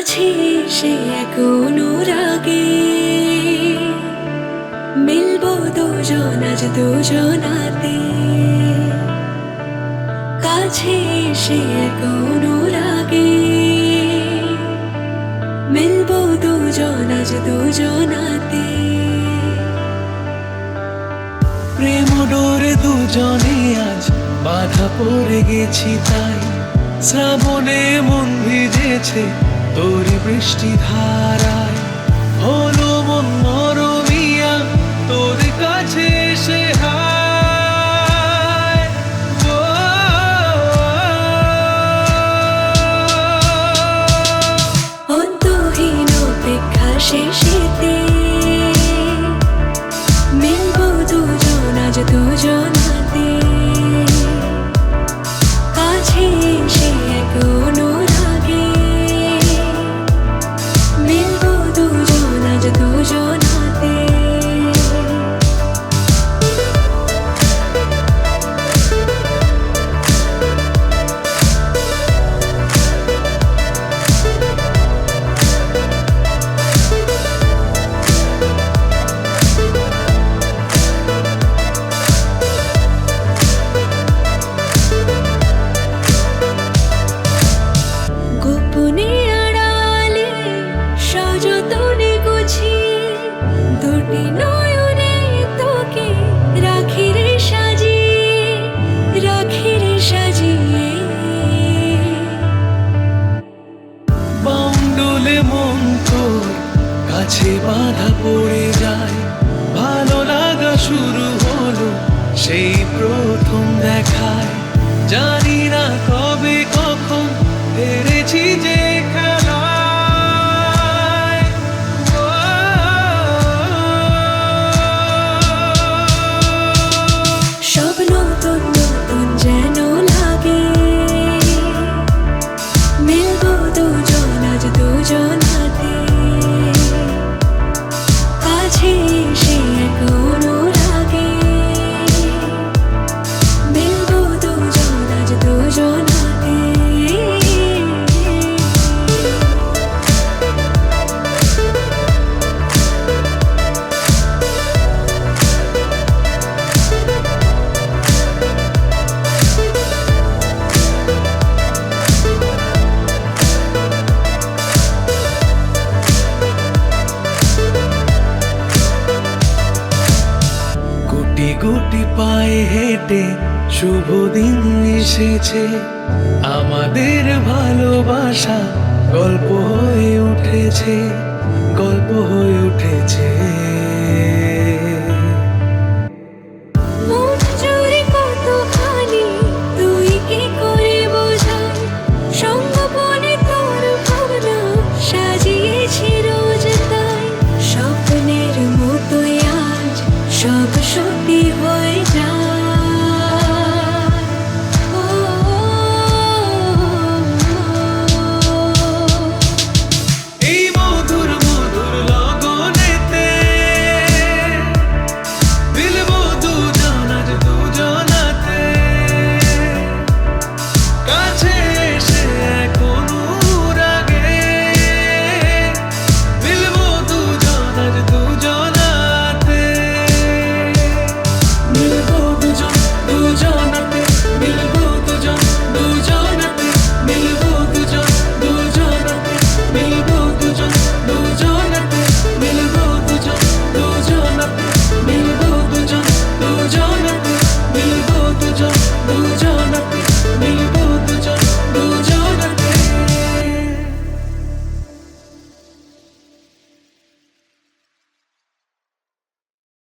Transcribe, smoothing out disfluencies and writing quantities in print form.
কাছে সে এক অনুরাগে মিলবো দুজন আজ দুজনাতে। কাছে সে এক অনুরাগে মিলবো দুজন আজ দুজনাতে। প্রেম ডোরে দুজনে আজ বাধা পড়ে গেছি তাই। শ্রাবণে মন ভিজেছে তোর বৃষ্টি ধারায়। হলো মন মরমিয়া তোর কাছে এসে হায়। অন্তহীন অপেক্ষা শেষেতে মিলবো দুজন আজ দুজনাতে। কাছে সে এক অনুরাগে মিলবো দুজন আজ দুজনাতে। গোপনে আড়ালে সযতনে গুছিয়ে দুটি নয়নে তোকে রাখি রে সাজিয়ে, রাখি রে সাজিয়ে। বাউন্ডুলে মন তোর কাছে বাধা পড়ে যায়। ভালো লাগা শুরু হলো সেই প্রথম দেখায়। জানি না কবে কখন হেরেছি যে খেলায়। সব নতুন নতুন যেন লাগে মিলবো দুজন আজ দুজনাতে। কাছে সে এক অনুরাগে মিলবো দুজন আজ দুজনাতে। গুটি গুটি পায়ে হেঁটে শুভ দিন এসেছে। আমাদের ভালোবাসা গল্প হয়ে উঠেছে, গল্প হয়ে উঠেছে।